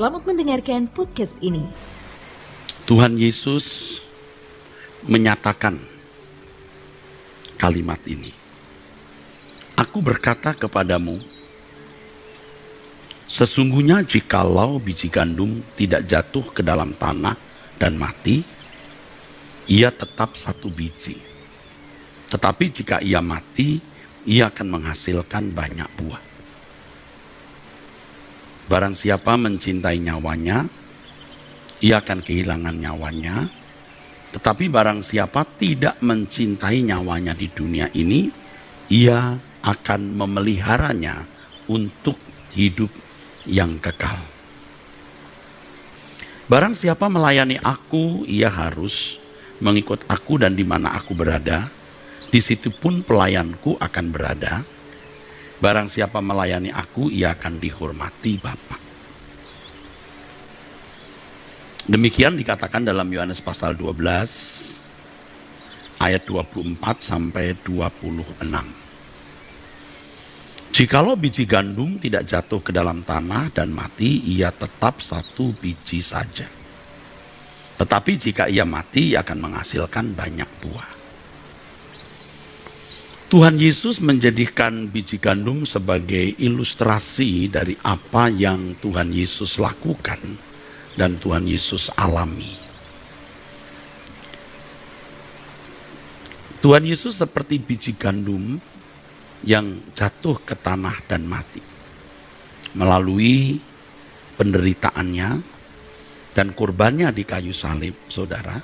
Selamat mendengarkan podcast ini. Tuhan Yesus menyatakan kalimat ini. Aku berkata kepadamu, sesungguhnya jikalau biji gandum tidak jatuh ke dalam tanah dan mati, ia tetap satu biji. Tetapi jika ia mati, ia akan menghasilkan banyak buah. Barang siapa mencintai nyawanya, ia akan kehilangan nyawanya. Tetapi barang siapa tidak mencintai nyawanya di dunia ini, ia akan memeliharanya untuk hidup yang kekal. Barang siapa melayani aku, ia harus mengikut aku, dan di mana aku berada, di situ pun pelayanku akan berada. Barang siapa melayani aku, ia akan dihormati Bapa. Demikian dikatakan dalam Yohanes pasal 12 ayat 24 sampai 26. Jikalau biji gandum tidak jatuh ke dalam tanah dan mati, ia tetap satu biji saja. Tetapi jika ia mati, ia akan menghasilkan banyak buah. Tuhan Yesus menjadikan biji gandum sebagai ilustrasi dari apa yang Tuhan Yesus lakukan dan Tuhan Yesus alami. Tuhan Yesus seperti biji gandum yang jatuh ke tanah dan mati. Melalui penderitaannya dan kurbannya di kayu salib, saudara,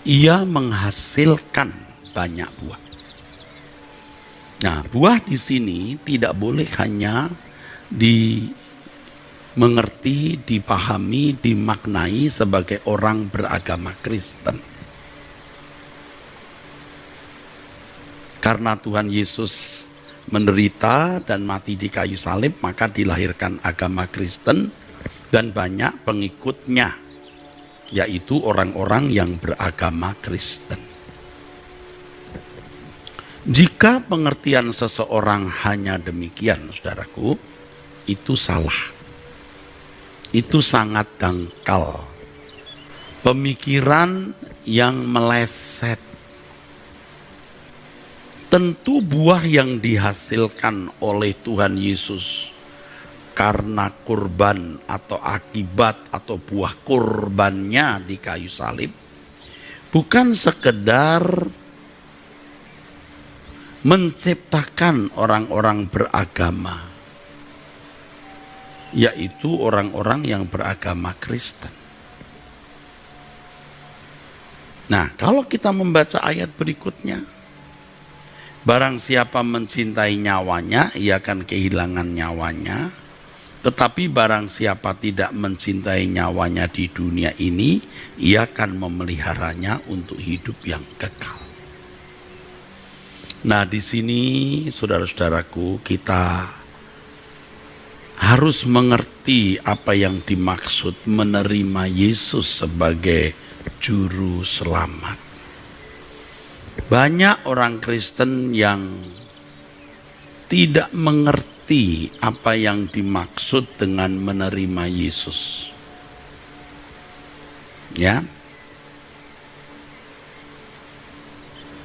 ia menghasilkan banyak buah. Nah, buah di sini tidak boleh hanya dimengerti, dipahami, dimaknai sebagai orang beragama Kristen. Karena Tuhan Yesus menderita dan mati di kayu salib, maka dilahirkan agama Kristen dan banyak pengikutnya, yaitu orang-orang yang beragama Kristen. Jika pengertian seseorang hanya demikian, saudaraku, itu salah. Itu sangat dangkal. Pemikiran yang meleset. Tentu buah yang dihasilkan oleh Tuhan Yesus karena kurban atau akibat atau buah kurbannya di kayu salib bukan sekedar menciptakan orang-orang beragama, yaitu orang-orang yang beragama Kristen. Nah, kalau kita membaca ayat berikutnya, barang siapa mencintai nyawanya, ia akan kehilangan nyawanya. Tetapi barang siapa tidak mencintai nyawanya di dunia ini, ia akan memeliharanya untuk hidup yang kekal. Nah, di sini saudara-saudaraku, kita harus mengerti apa yang dimaksud menerima Yesus sebagai juru selamat. Banyak orang Kristen yang tidak mengerti apa yang dimaksud dengan menerima Yesus. Ya.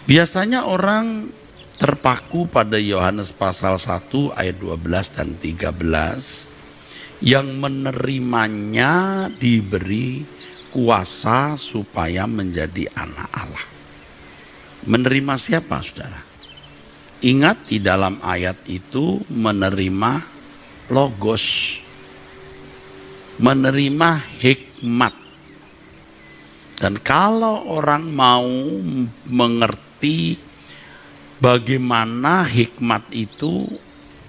Biasanya orang terpaku pada Yohanes pasal 1 ayat 12 dan 13 yang menerimanya diberi kuasa supaya menjadi anak Allah. Menerima siapa, saudara? Ingat, di dalam ayat itu menerima logos, menerima hikmat. Dan kalau orang mau mengerti bagaimana hikmat itu,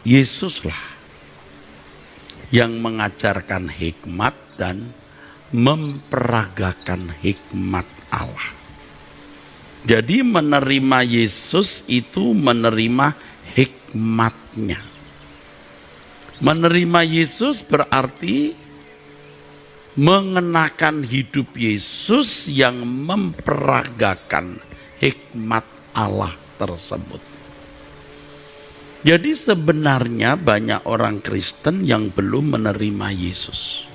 Yesuslah yang mengajarkan hikmat dan memperagakan hikmat Allah. Jadi menerima Yesus itu menerima hikmatnya. Menerima Yesus berarti mengenakan hidup Yesus yang memperagakan hikmat Allah tersebut. Jadi sebenarnya banyak orang Kristen yang belum menerima Yesus.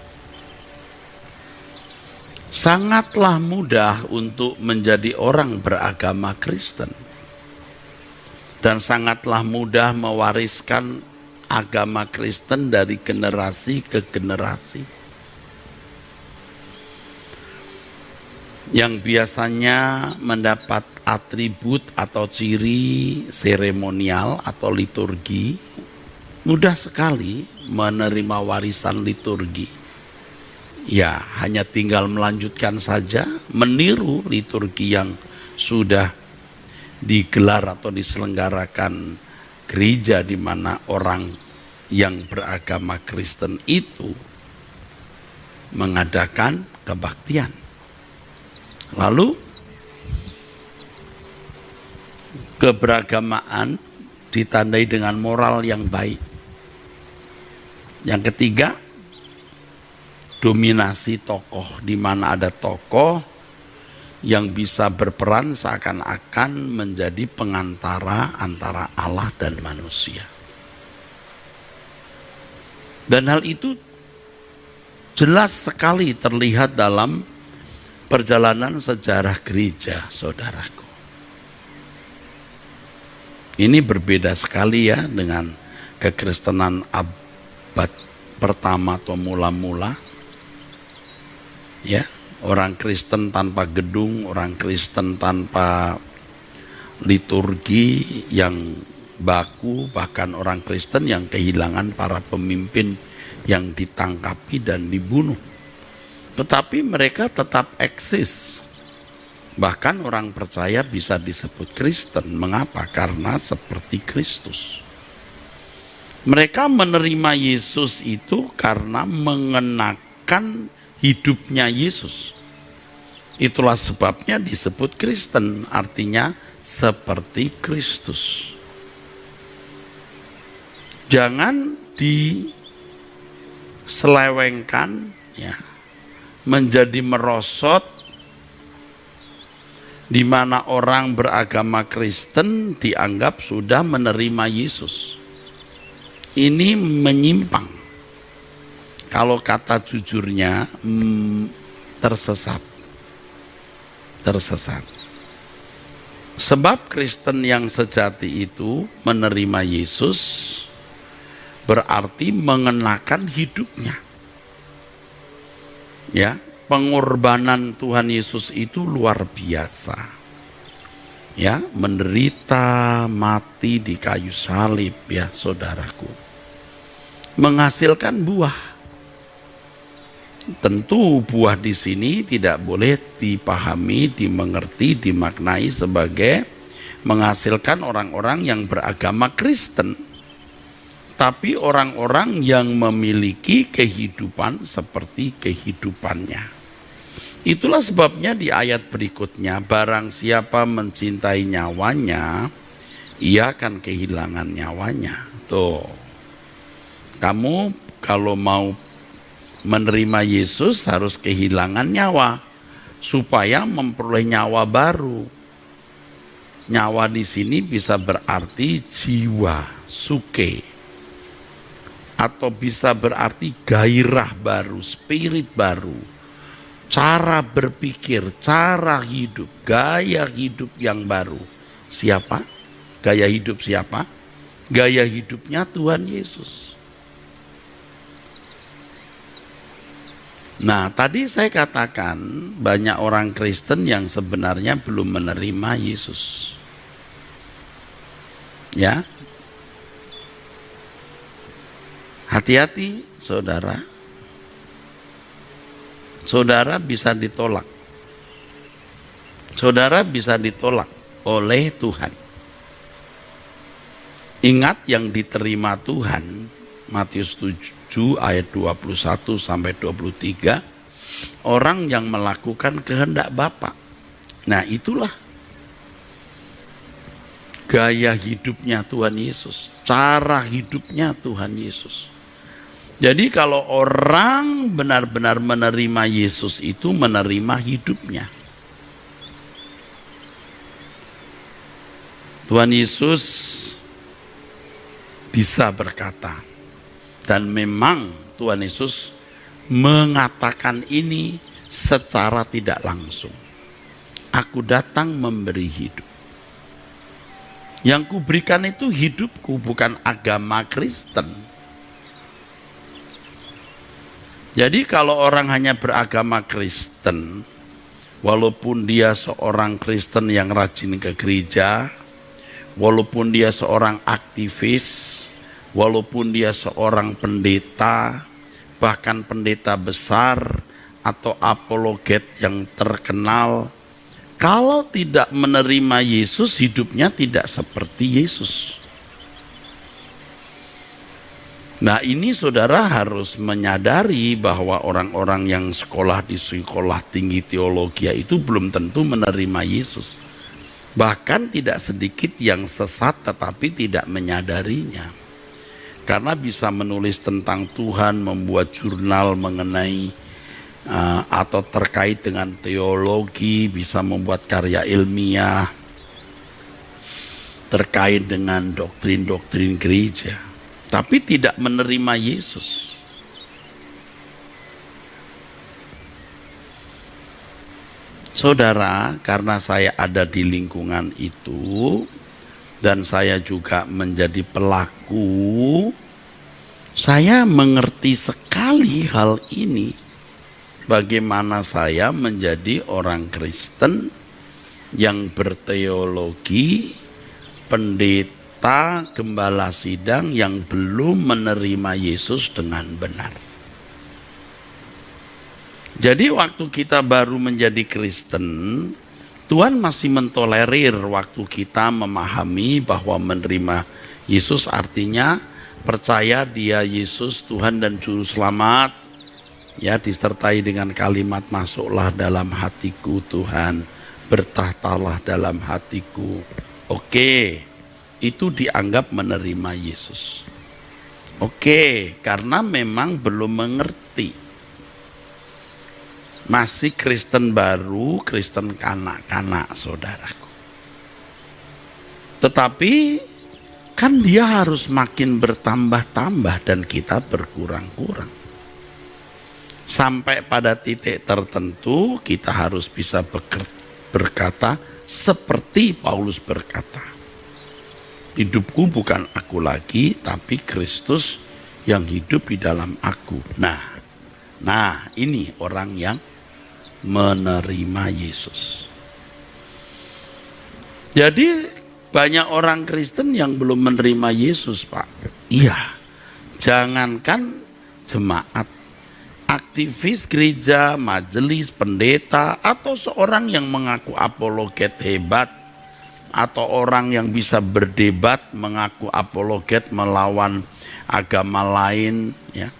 sangatlah mudah untuk menjadi orang beragama Kristen. Dan sangatlah mudah mewariskan agama Kristen dari generasi ke generasi. Yang biasanya mendapat atribut atau ciri seremonial atau liturgi, mudah sekali menerima warisan liturgi. Ya, hanya tinggal melanjutkan saja, meniru liturgi yang sudah digelar atau diselenggarakan gereja di mana orang yang beragama Kristen itu mengadakan kebaktian. Lalu keberagamaan ditandai dengan moral yang baik. Yang ketiga, dominasi tokoh, di mana ada tokoh yang bisa berperan seakan-akan menjadi pengantara antara Allah dan manusia. Dan hal itu jelas sekali terlihat dalam perjalanan sejarah gereja, saudaraku. Ini berbeda sekali ya dengan kekristenan abad pertama atau mula-mula. Ya, orang Kristen tanpa gedung, orang Kristen tanpa liturgi yang baku, bahkan orang Kristen yang kehilangan para pemimpin yang ditangkapi dan dibunuh. Tetapi mereka tetap eksis. Bahkan orang percaya bisa disebut Kristen. Mengapa? Karena seperti Kristus. Mereka menerima Yesus itu karena mengenakan hidupnya Yesus. Itulah sebabnya disebut Kristen, artinya seperti Kristus. Jangan diselewengkan ya, menjadi merosot di mana orang beragama Kristen dianggap sudah menerima Yesus. Ini menyimpang. Kalau kata jujurnya, tersesat. Sebab Kristen yang sejati itu menerima Yesus berarti mengenakan hidupnya. Ya, pengorbanan Tuhan Yesus itu luar biasa. Ya, menderita, mati di kayu salib ya, saudaraku. Menghasilkan buah. Tentu buah di sini tidak boleh dipahami, dimengerti, dimaknai sebagai menghasilkan orang-orang yang beragama Kristen. Tapi orang-orang yang memiliki kehidupan seperti kehidupannya. Itulah sebabnya di ayat berikutnya, barang siapa mencintai nyawanya, ia akan kehilangan nyawanya. Tuh, kamu kalau mau menerima Yesus harus kehilangan nyawa, supaya memperoleh nyawa baru. Nyawa di sini bisa berarti jiwa, suke. Atau bisa berarti gairah baru, spirit baru, cara berpikir, cara hidup, gaya hidup yang baru. Siapa? Gaya hidup siapa? Gaya hidupnya Tuhan Yesus. Nah, tadi saya katakan banyak orang Kristen yang sebenarnya belum menerima Yesus. Ya. Hati-hati, saudara. Saudara bisa ditolak. Saudara bisa ditolak oleh Tuhan. Ingat yang diterima Tuhan, Matius 7 ayat 21 sampai 23, orang yang melakukan kehendak Bapa. Nah, itulah gaya hidupnya Tuhan Yesus, cara hidupnya Tuhan Yesus. Jadi kalau orang benar-benar menerima Yesus itu menerima hidupnya. Tuhan Yesus bisa berkata, dan memang Tuhan Yesus mengatakan ini secara tidak langsung. Aku datang memberi hidup. Yang kuberikan itu hidupku, bukan agama Kristen. Jadi kalau orang hanya beragama Kristen, walaupun dia seorang Kristen yang rajin ke gereja, walaupun dia seorang aktivis, walaupun dia seorang pendeta, bahkan pendeta besar atau apologet yang terkenal, kalau tidak menerima Yesus, hidupnya tidak seperti Yesus. Nah, ini saudara harus menyadari bahwa orang-orang yang sekolah di sekolah tinggi teologi itu belum tentu menerima Yesus. Bahkan tidak sedikit yang sesat tetapi tidak menyadarinya. Karena bisa menulis tentang Tuhan, membuat jurnal mengenai atau terkait dengan teologi, bisa membuat karya ilmiah terkait dengan doktrin-doktrin gereja, tapi tidak menerima Yesus. Saudara, karena saya ada di lingkungan itu dan saya juga menjadi pelaku, saya mengerti sekali hal ini. Bagaimana saya menjadi orang Kristen yang berteologi, pendeta, gembala sidang yang belum menerima Yesus dengan benar. Jadi waktu kita baru menjadi Kristen, Tuhan masih mentolerir waktu kita memahami bahwa menerima Yesus artinya percaya Dia Yesus Tuhan dan Juru Selamat. Ya, disertai dengan kalimat masuklah dalam hatiku Tuhan, bertahtalah dalam hatiku. Oke, itu dianggap menerima Yesus. Oke, karena memang belum mengerti. Masih Kristen baru, Kristen kanak-kanak saudaraku. Tetapi kan dia harus makin bertambah-tambah dan kita berkurang-kurang. Sampai pada titik tertentu kita harus bisa berkata seperti Paulus berkata, hidupku bukan aku lagi tapi Kristus yang hidup di dalam aku. Nah ini orang yang menerima Yesus. Jadi banyak orang Kristen yang belum menerima Yesus, Pak. Iya, jangankan jemaat, aktivis gereja, majelis, pendeta, atau seorang yang mengaku apologet hebat, atau orang yang bisa berdebat mengaku apologet melawan agama lain, ya,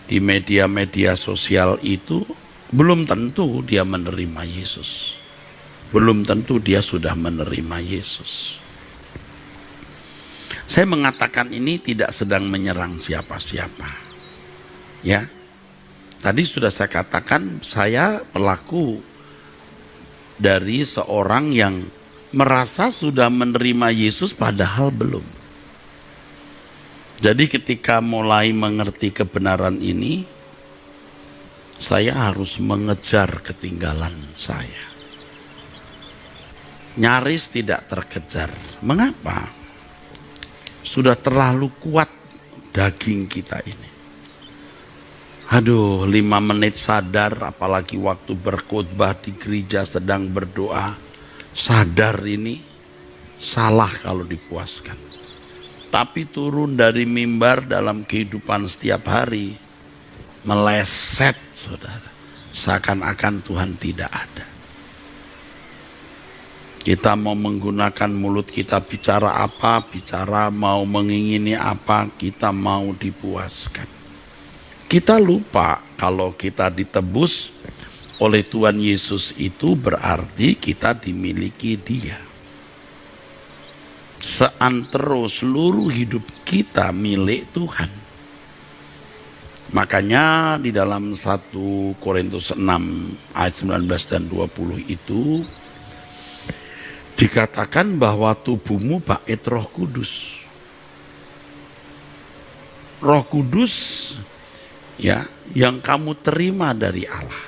di media-media sosial itu belum tentu dia menerima Yesus. Belum tentu dia sudah menerima Yesus. Saya mengatakan ini tidak sedang menyerang siapa-siapa, ya. Tadi sudah saya katakan saya pelaku dari seorang yang merasa sudah menerima Yesus padahal belum. Jadi ketika mulai mengerti kebenaran ini, saya harus mengejar ketinggalan saya. Nyaris tidak terkejar. Mengapa? Sudah terlalu kuat daging kita ini. Aduh, 5 menit sadar, apalagi waktu berkhotbah di gereja sedang berdoa. Sadar ini salah kalau dipuaskan. Tapi turun dari mimbar dalam kehidupan setiap hari, meleset saudara. Seakan-akan Tuhan tidak ada. Kita mau menggunakan mulut kita bicara apa, bicara mau mengingini apa, kita mau dipuaskan. Kita lupa kalau kita ditebus oleh Tuhan Yesus itu berarti kita dimiliki Dia. Seantero seluruh hidup kita milik Tuhan. Makanya di dalam 1 Korintus 6 ayat 19 dan 20 itu dikatakan bahwa tubuhmu bait Roh Kudus. Roh Kudus ya, yang kamu terima dari Allah.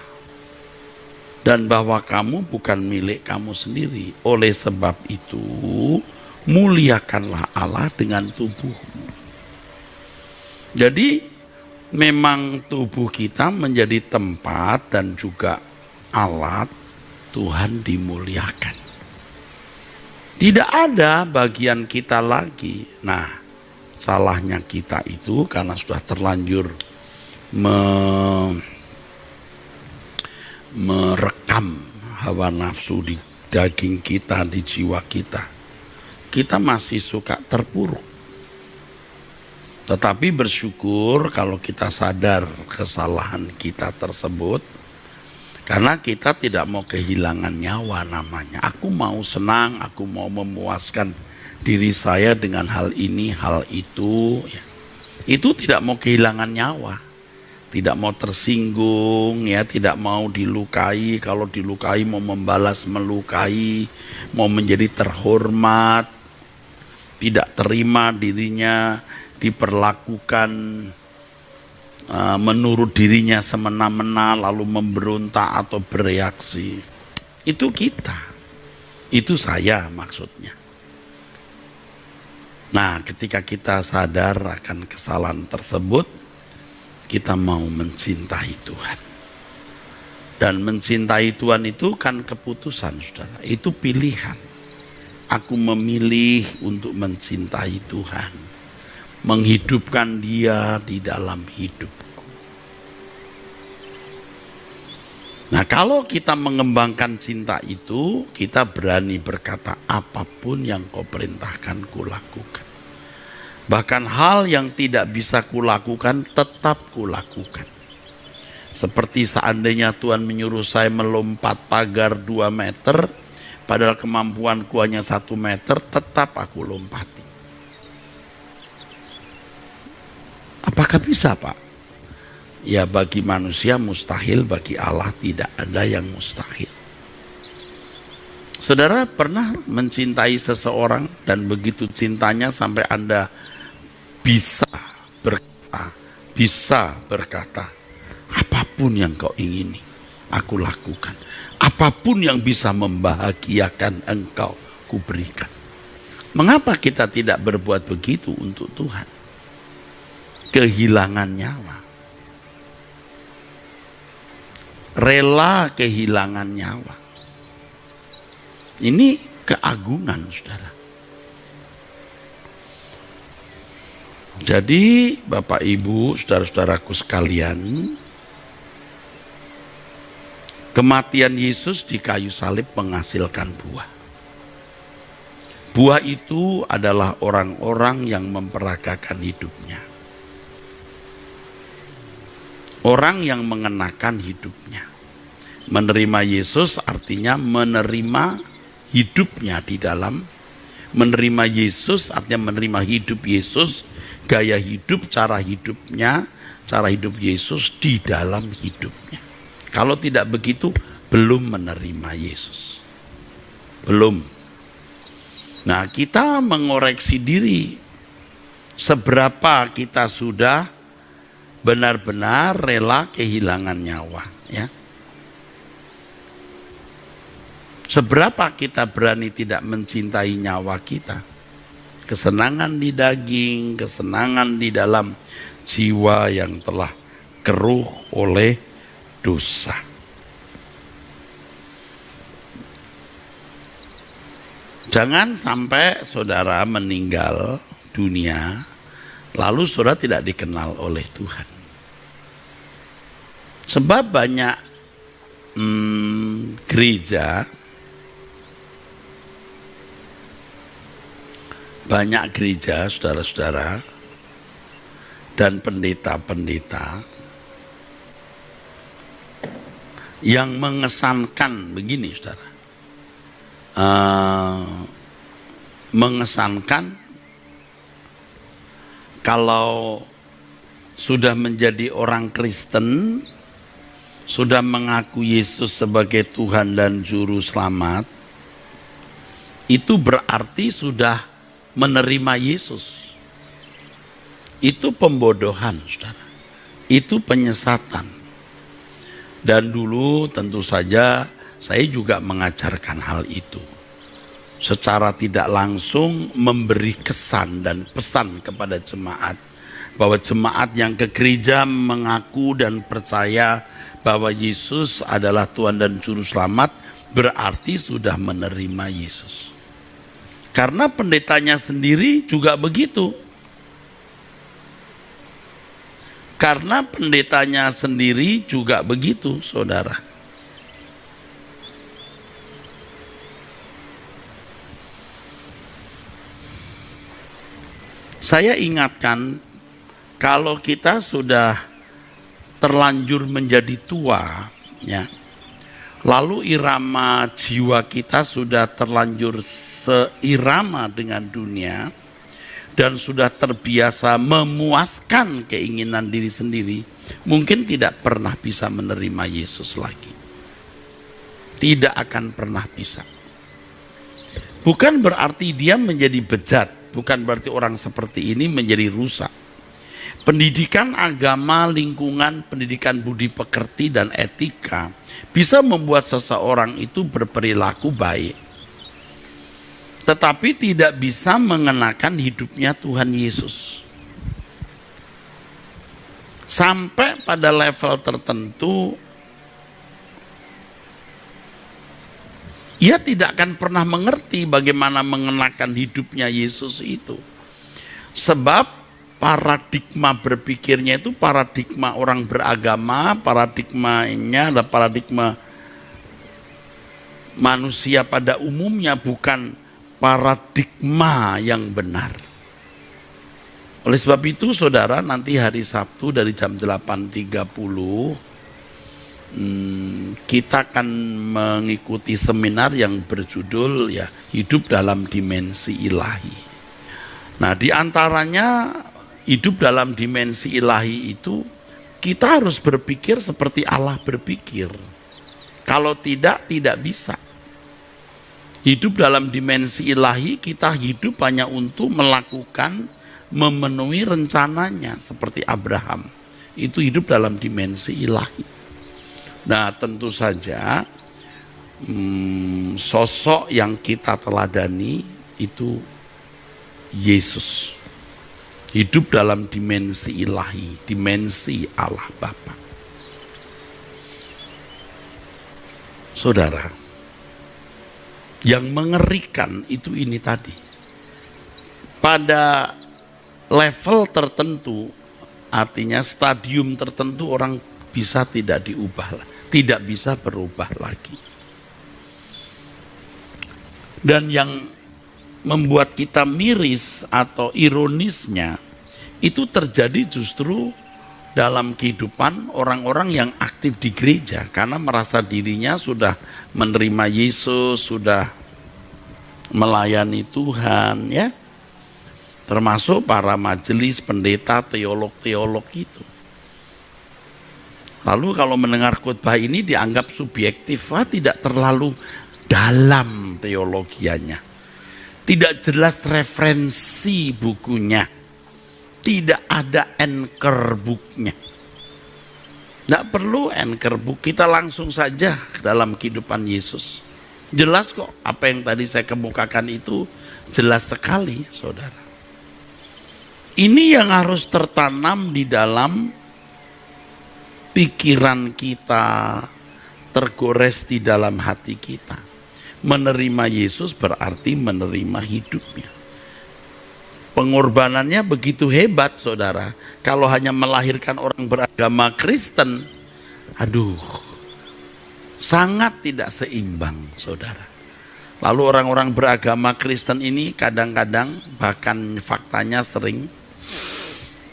dan bahwa kamu bukan milik kamu sendiri. Oleh sebab itu, muliakanlah Allah dengan tubuhmu. Jadi memang tubuh kita menjadi tempat dan juga alat Tuhan dimuliakan. Tidak ada bagian kita lagi. Nah, salahnya kita itu karena sudah terlanjur merekam hawa nafsu di daging kita, di jiwa kita. Kita masih suka terpuruk. Tetapi bersyukur kalau kita sadar kesalahan kita tersebut, karena kita tidak mau kehilangan nyawa namanya. Aku mau senang, aku mau memuaskan diri saya dengan hal ini, hal itu. Ya. Itu tidak mau kehilangan nyawa, tidak mau tersinggung, ya, tidak mau dilukai. Kalau dilukai mau membalas melukai, mau menjadi terhormat, tidak terima dirinya diperlakukan menurut dirinya semena-mena lalu memberontak atau bereaksi. Itu kita, itu saya maksudnya. Nah, ketika kita sadar akan kesalahan tersebut, kita mau mencintai Tuhan. Dan mencintai Tuhan itu kan keputusan, saudara. Itu pilihan. Aku memilih untuk mencintai Tuhan, menghidupkan Dia di dalam hidupku. Nah, kalau kita mengembangkan cinta itu, kita berani berkata, apapun yang kau perintahkan kulakukan. Bahkan hal yang tidak bisa kulakukan, tetap kulakukan. Seperti seandainya Tuhan menyuruh saya melompat pagar 2 meter, padahal kemampuanku hanya 1 meter, tetap aku lompati. Apakah bisa, Pak? Ya, bagi manusia mustahil, bagi Allah tidak ada yang mustahil. Saudara pernah mencintai seseorang dan begitu cintanya sampai Anda bisa berkata, apapun yang kau ingini, aku lakukan. Apapun yang bisa membahagiakan engkau, kuberikan. Mengapa kita tidak berbuat begitu untuk Tuhan? Kehilangan nyawa. Rela kehilangan nyawa. Ini keagungan, saudara. Jadi Bapak Ibu, saudara-saudaraku sekalian, kematian Yesus di kayu salib menghasilkan buah. Buah itu adalah orang-orang yang memperagakan hidupnya. Orang yang mengenakan hidupnya. Menerima Yesus artinya menerima hidupnya di dalam. Menerima Yesus artinya menerima hidup Yesus, gaya hidup, cara hidup Yesus di dalam hidupnya. Kalau tidak begitu, belum menerima Yesus. Belum. Nah, kita mengoreksi diri. Seberapa kita sudah benar-benar rela kehilangan nyawa, ya. Seberapa kita berani tidak mencintai nyawa kita. Kesenangan di daging, kesenangan di dalam jiwa yang telah keruh oleh dosa. Jangan sampai saudara meninggal dunia, lalu saudara tidak dikenal oleh Tuhan. Sebab banyak gereja, saudara-saudara, dan pendeta-pendeta yang mengesankan begini, saudara. Mengesankan kalau sudah menjadi orang Kristen, sudah mengaku Yesus sebagai Tuhan dan Juru Selamat, itu berarti sudah menerima Yesus. Itu pembodohan, saudara. Itu penyesatan. Dan dulu tentu saja saya juga mengajarkan hal itu. Secara tidak langsung memberi kesan dan pesan kepada jemaat, bahwa jemaat yang ke gereja mengaku dan percaya bahwa Yesus adalah Tuhan dan Juru Selamat, berarti sudah menerima Yesus. Karena pendetanya sendiri juga begitu. Karena pendetanya sendiri juga begitu, saudara. Saya ingatkan, kalau kita sudah terlanjur menjadi tua, ya, lalu irama jiwa kita sudah terlanjur seirama dengan dunia, dan sudah terbiasa memuaskan keinginan diri sendiri, mungkin tidak pernah bisa menerima Yesus lagi. Tidak akan pernah bisa. Bukan berarti dia menjadi bejat, bukan berarti orang seperti ini menjadi rusak. Pendidikan agama, lingkungan, pendidikan budi pekerti dan etika bisa membuat seseorang itu berperilaku baik, tetapi tidak bisa mengenakan hidupnya Tuhan Yesus. Sampai pada level tertentu, ia tidak akan pernah mengerti bagaimana mengenakan hidupnya Yesus itu. Sebab paradigma berpikirnya itu paradigma orang beragama, paradigmanya adalah paradigma manusia pada umumnya, bukan paradigma yang benar. Oleh sebab itu saudara, nanti hari Sabtu dari jam 8.30 kita akan mengikuti seminar yang berjudul ya Hidup dalam Dimensi Ilahi. Nah, di antaranya hidup dalam dimensi ilahi itu kita harus berpikir seperti Allah berpikir. Kalau tidak, tidak bisa. Hidup dalam dimensi ilahi, kita hidup hanya untuk melakukan, memenuhi rencananya seperti Abraham. Itu hidup dalam dimensi ilahi. Nah, tentu saja sosok yang kita teladani itu Yesus. Hidup dalam dimensi ilahi, dimensi Allah Bapa. Saudara, yang mengerikan itu ini tadi. Pada level tertentu, artinya stadium tertentu, orang bisa tidak diubah, tidak bisa berubah lagi. Dan yang membuat kita miris atau ironisnya, itu terjadi justru dalam kehidupan orang-orang yang aktif di gereja, karena merasa dirinya sudah menerima Yesus, sudah melayani Tuhan, ya, termasuk para majelis, pendeta, teolog-teolog itu. Lalu kalau mendengar khotbah ini dianggap subjektif, tidak terlalu dalam teologianya, tidak jelas referensi bukunya, tidak ada anchor booknya. Tidak perlu anchor book, kita langsung saja dalam kehidupan Yesus. Jelas kok, apa yang tadi saya kemukakan itu jelas sekali, saudara. Ini yang harus tertanam di dalam pikiran kita, tergores di dalam hati kita. Menerima Yesus berarti menerima hidupnya. Pengorbanannya begitu hebat, saudara. Kalau hanya melahirkan orang beragama Kristen, sangat tidak seimbang, saudara. Lalu orang-orang beragama Kristen ini kadang-kadang, bahkan faktanya sering,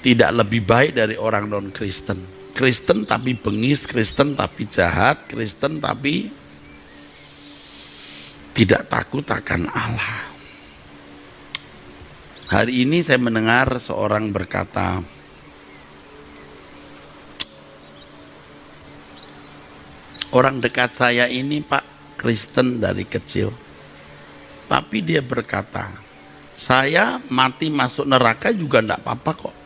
tidak lebih baik dari orang non-Kristen. Kristen tapi bengis, Kristen tapi jahat, Kristen tapi tidak takut akan Allah. Hari ini saya mendengar seorang berkata, orang dekat saya ini Pak Kristen dari kecil, tapi dia berkata, saya mati masuk neraka juga enggak apa-apa kok.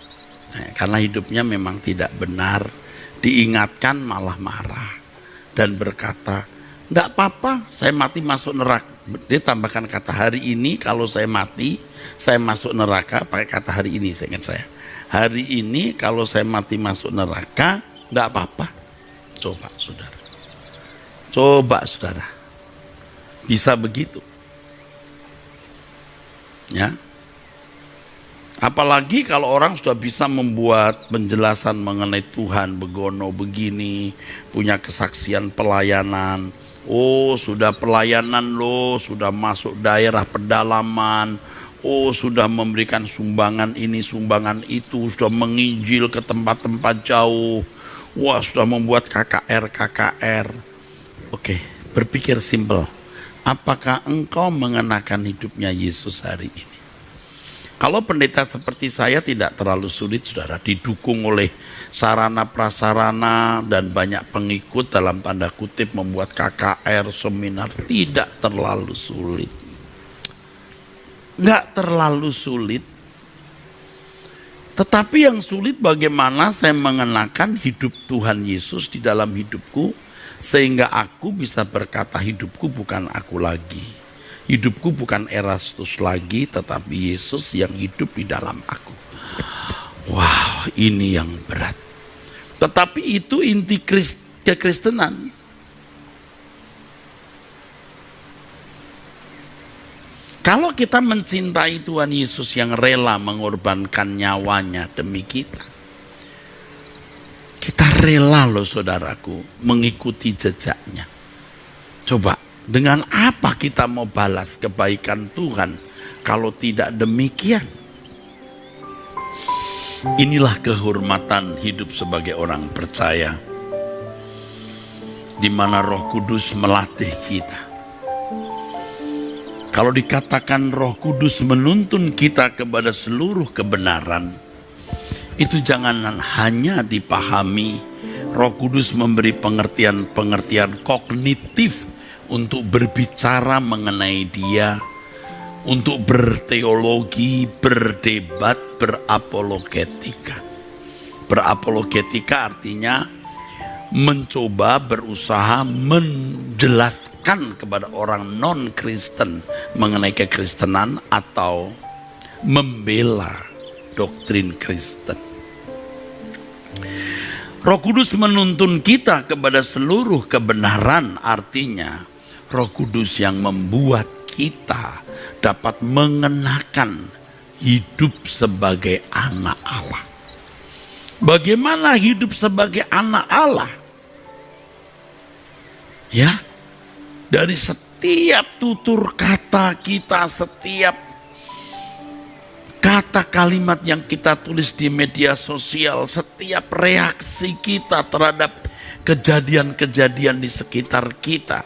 Nah, karena hidupnya memang tidak benar, diingatkan malah marah dan berkata, Enggak apa-apa, saya mati masuk neraka. Dia tambahkan kata hari ini kalau saya mati, saya masuk neraka, pakai kata hari ini, saya ingat saya. Hari ini kalau saya mati masuk neraka, enggak apa-apa. Coba saudara. Coba saudara. Bisa begitu. Ya. Apalagi kalau orang sudah bisa membuat penjelasan mengenai Tuhan, begono begini, punya kesaksian pelayanan. Oh, sudah pelayanan loh, sudah masuk daerah pedalaman. Oh, sudah memberikan sumbangan ini, sumbangan itu, sudah menginjil ke tempat-tempat jauh. Wah, sudah membuat KKR. Oke, berpikir simpel. Apakah engkau mengenakan hidupnya Yesus hari ini? Kalau pendeta seperti saya tidak terlalu sulit, saudara, didukung oleh sarana prasarana dan banyak pengikut dalam tanda kutip membuat KKR, seminar, tidak terlalu sulit. Nggak terlalu sulit. Tetapi yang sulit bagaimana saya mengenakan hidup Tuhan Yesus di dalam hidupku, sehingga aku bisa berkata hidupku bukan aku lagi. Hidupku bukan Erastus lagi, tetapi Yesus yang hidup di dalam aku. Wow, ini yang berat. Tetapi itu inti kekristenan. Kalau kita mencintai Tuhan Yesus yang rela mengorbankan nyawanya demi kita, kita rela loh saudaraku mengikuti jejaknya. Coba, dengan apa kita mau balas kebaikan Tuhan kalau tidak demikian? Inilah kehormatan hidup sebagai orang percaya, di mana Roh Kudus melatih kita. Kalau dikatakan Roh Kudus menuntun kita kepada seluruh kebenaran, itu jangan hanya dipahami. Roh Kudus memberi pengertian-pengertian kognitif untuk berbicara mengenai Dia, untuk berteologi, berdebat, berapologetika. Berapologetika artinya mencoba, berusaha menjelaskan kepada orang non-Kristen mengenai kekristenan atau membela doktrin Kristen. Roh Kudus menuntun kita kepada seluruh kebenaran, artinya Roh Kudus yang membuat kita dapat mengenakan hidup sebagai anak Allah. Bagaimana hidup sebagai anak Allah? Ya, dari setiap tutur kata kita, setiap kata kalimat yang kita tulis di media sosial, setiap reaksi kita terhadap kejadian-kejadian di sekitar kita,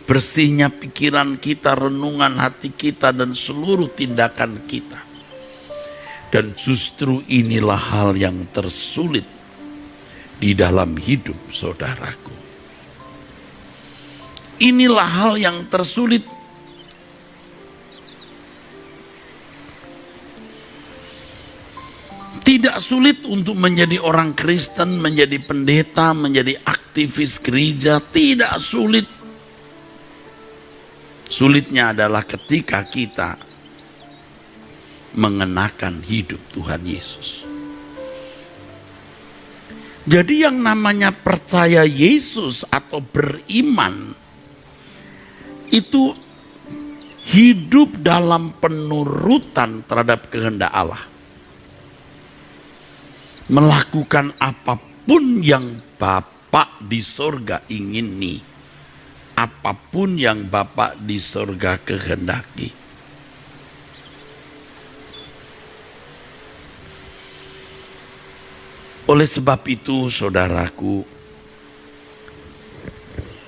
bersihnya pikiran kita, renungan hati kita, dan seluruh tindakan kita. Dan justru inilah hal yang tersulit di dalam hidup saudaraku. Inilah hal yang tersulit. Tidak sulit untuk menjadi orang Kristen, menjadi pendeta, menjadi aktivis gereja. Tidak sulit. Sulitnya adalah ketika kita mengenakan hidup Tuhan Yesus. Jadi yang namanya percaya Yesus atau beriman itu hidup dalam penurutan terhadap kehendak Allah. Melakukan apapun yang Bapa di sorga ingini, apapun yang Bapa di sorga kehendaki. Oleh sebab itu, saudaraku,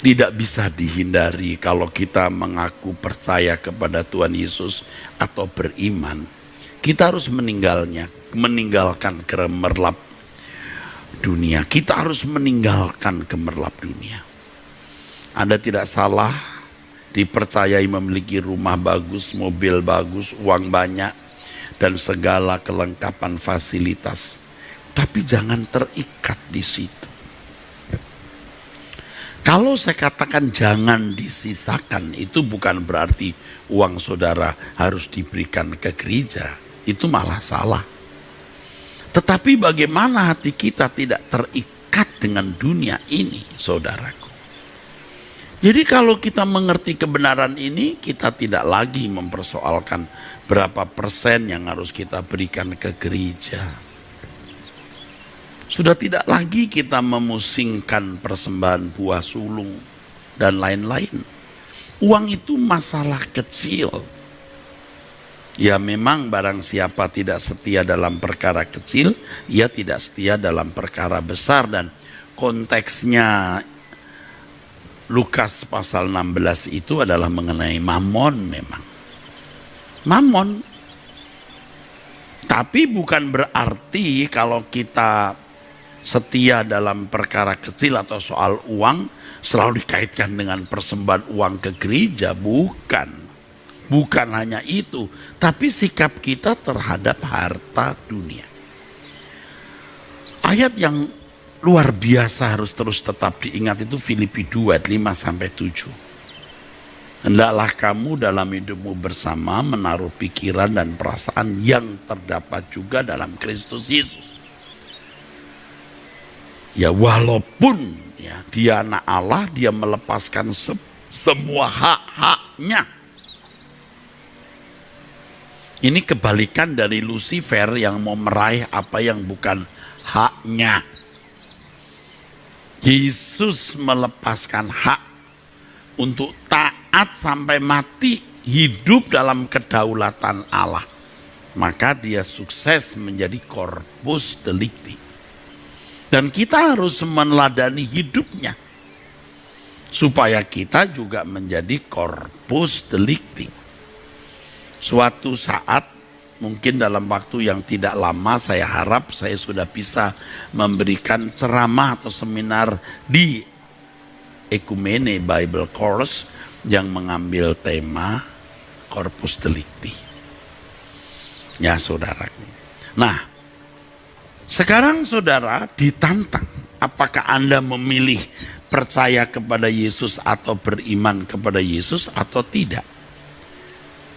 tidak bisa dihindari kalau kita mengaku percaya kepada Tuhan Yesus atau beriman. Kita harus meninggalkan gemerlap dunia. Kita harus meninggalkan gemerlap dunia. Anda tidak salah dipercayai memiliki rumah bagus, mobil bagus, uang banyak, dan segala kelengkapan fasilitas. Tapi jangan terikat di situ. Kalau saya katakan jangan disisakan, itu bukan berarti uang saudara harus diberikan ke gereja. Itu malah salah. Tetapi bagaimana hati kita tidak terikat dengan dunia ini, saudaraku. Jadi kalau kita mengerti kebenaran ini, kita tidak lagi mempersoalkan berapa persen yang harus kita berikan ke gereja. Sudah tidak lagi kita memusingkan persembahan buah sulung dan lain-lain. Uang itu masalah kecil. Ya memang barang siapa tidak setia dalam perkara kecil, ia tidak setia dalam perkara besar. Dan konteksnya Lukas pasal 16 itu adalah mengenai mamon memang. Mamon. Tapi bukan berarti kalau kita setia dalam perkara kecil atau soal uang selalu dikaitkan dengan persembahan uang ke gereja. Bukan hanya itu, tapi sikap kita terhadap harta dunia. Ayat yang luar biasa harus terus tetap diingat itu Filipi 2 ayat 5-7. Hendaklah kamu dalam hidupmu bersama menaruh pikiran dan perasaan yang terdapat juga dalam Kristus Yesus. Ya walaupun ya, dia anak Allah, dia melepaskan semua hak-haknya. Ini kebalikan dari Lucifer yang mau meraih apa yang bukan haknya. Yesus melepaskan hak untuk taat sampai mati, hidup dalam kedaulatan Allah. Maka dia sukses menjadi corpus delicti. Dan kita harus meneladani hidupnya. Supaya kita juga menjadi corpus delicti. Suatu saat, mungkin dalam waktu yang tidak lama, saya harap saya sudah bisa memberikan ceramah atau seminar di Ekumene Bible Course yang mengambil tema corpus delicti. Ya saudaraku. Nah, sekarang saudara ditantang, apakah Anda memilih percaya kepada Yesus atau beriman kepada Yesus atau tidak?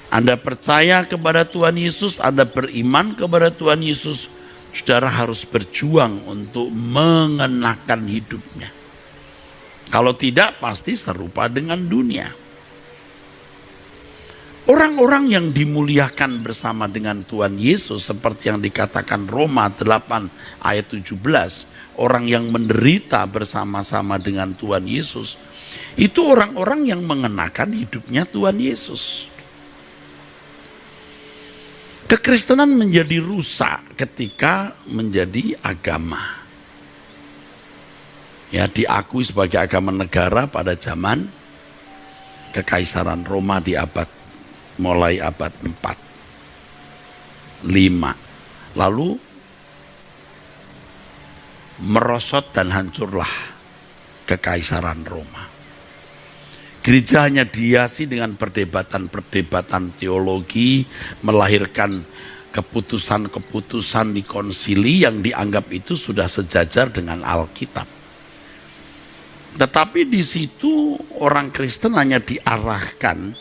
Anda percaya kepada Tuhan Yesus, Anda beriman kepada Tuhan Yesus, saudara harus berjuang untuk mengenakan hidupnya. Kalau tidak, pasti serupa dengan dunia. Orang-orang yang dimuliakan bersama dengan Tuhan Yesus seperti yang dikatakan Roma 8 ayat 17, orang yang menderita bersama-sama dengan Tuhan Yesus, itu orang-orang yang mengenakan hidupnya Tuhan Yesus. Kekristenan menjadi rusak ketika menjadi agama. Ya, diakui sebagai agama negara pada zaman Kekaisaran Roma di mulai abad 4, 5. Lalu merosot dan hancurlah Kekaisaran Roma. Gereja hanya dihiasi dengan perdebatan-perdebatan teologi, melahirkan keputusan-keputusan di konsili yang dianggap itu sudah sejajar dengan Alkitab. Tetapi di situ orang Kristen hanya diarahkan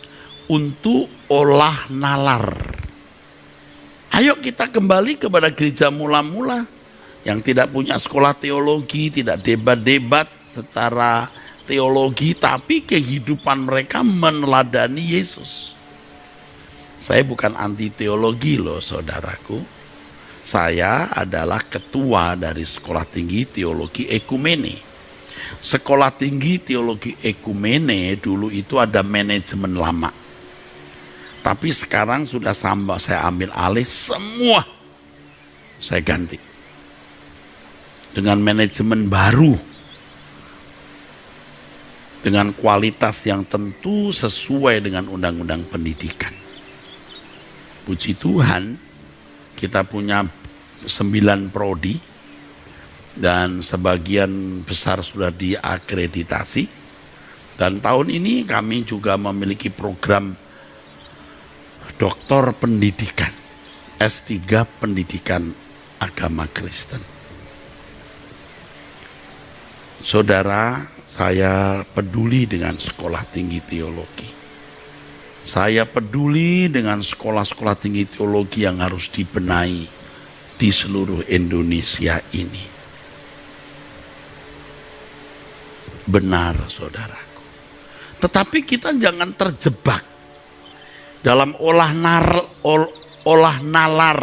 untuk olah nalar. Ayo kita kembali kepada gereja mula-mula yang tidak punya sekolah teologi, tidak debat-debat secara teologi, tapi kehidupan mereka meneladani Yesus. Saya bukan anti teologi loh saudaraku. Saya adalah ketua dari Sekolah Tinggi Teologi Ekumene. Sekolah Tinggi Teologi Ekumene dulu itu ada manajemen lama. Tapi sekarang sudah saya ambil alih semua. Saya ganti. Dengan manajemen baru. Dengan kualitas yang tentu sesuai dengan undang-undang pendidikan. Puji Tuhan, kita punya 9 prodi dan sebagian besar sudah diakreditasi. Dan tahun ini kami juga memiliki program Doktor Pendidikan, S3 Pendidikan Agama Kristen. Saudara, Saya peduli dengan sekolah tinggi teologi. Saya peduli dengan sekolah-sekolah tinggi teologi yang harus dibenahi di seluruh Indonesia ini. Benar, saudaraku. Tetapi kita jangan terjebak dalam olah nalar.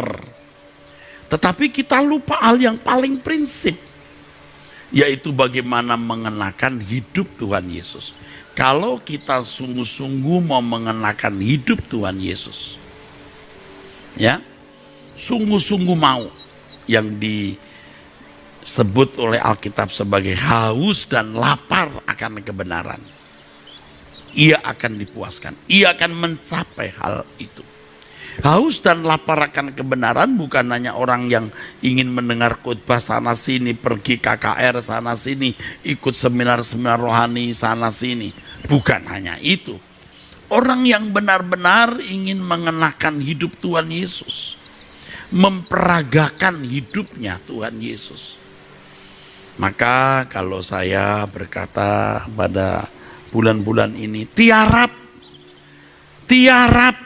Tetapi kita lupa hal yang paling prinsip, yaitu bagaimana mengenakan hidup Tuhan Yesus. Kalau kita sungguh-sungguh mau mengenakan hidup Tuhan Yesus, ya, sungguh-sungguh mau, yang disebut oleh Alkitab sebagai haus dan lapar akan kebenaran, ia akan dipuaskan, ia akan mencapai hal itu. Haus dan lapar akan kebenaran bukan hanya orang yang ingin mendengar khotbah sana sini, pergi KKR sana sini, ikut seminar-seminar rohani sana sini. Bukan hanya itu. Orang yang benar-benar ingin mengenakan hidup Tuhan Yesus, memperagakan hidupnya Tuhan Yesus. Maka kalau saya berkata pada bulan-bulan ini, tiarap,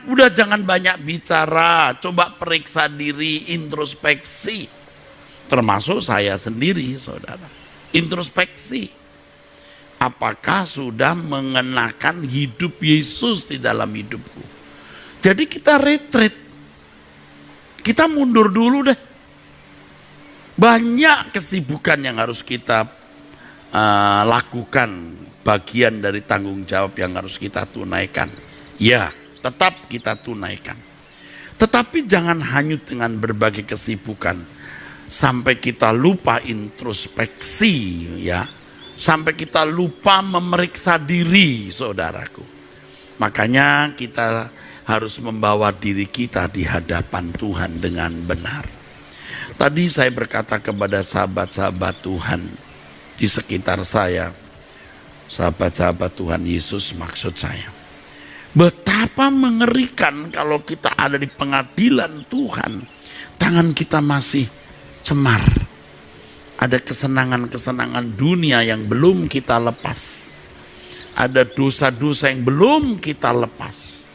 udah jangan banyak bicara, coba periksa diri, introspeksi. Termasuk saya sendiri, saudara. Introspeksi. Apakah sudah mengenakan hidup Yesus di dalam hidupku? Jadi kita retreat. Kita mundur dulu deh. Banyak kesibukan yang harus kita lakukan. Bagian dari tanggung jawab yang harus kita tunaikan. Ya, tetap kita tunaikan. Tetapi jangan hanyut dengan berbagai kesibukan sampai kita lupa introspeksi, ya. Sampai kita lupa memeriksa diri, saudaraku. Makanya kita harus membawa diri kita di hadapan Tuhan dengan benar. Tadi saya berkata kepada sahabat-sahabat Tuhan di sekitar saya, sahabat-sahabat Tuhan Yesus maksud saya. Betapa mengerikan kalau kita ada di pengadilan Tuhan, tangan kita masih cemar. Ada kesenangan-kesenangan dunia yang belum kita lepas. Ada dosa-dosa yang belum kita lepas.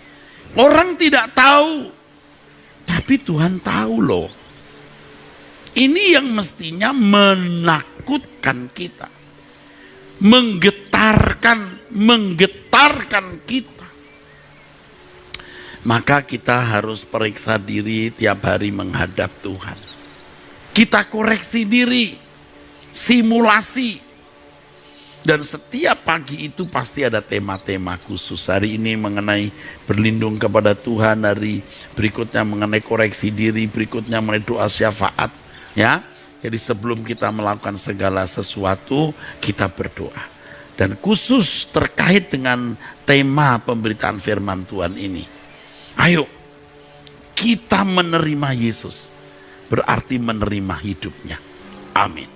Orang tidak tahu, tapi Tuhan tahu loh. Ini yang mestinya menakutkan kita. Menggetarkan kita. Maka kita harus periksa diri tiap hari menghadap Tuhan. Kita koreksi diri, simulasi. Dan setiap pagi itu pasti ada tema-tema khusus. Hari ini mengenai berlindung kepada Tuhan, hari berikutnya mengenai koreksi diri, berikutnya mengenai doa syafaat. Ya, jadi sebelum kita melakukan segala sesuatu, kita berdoa. Dan khusus terkait dengan tema pemberitaan firman Tuhan ini. Ayo, kita menerima Yesus, berarti menerima hidupnya. Amin.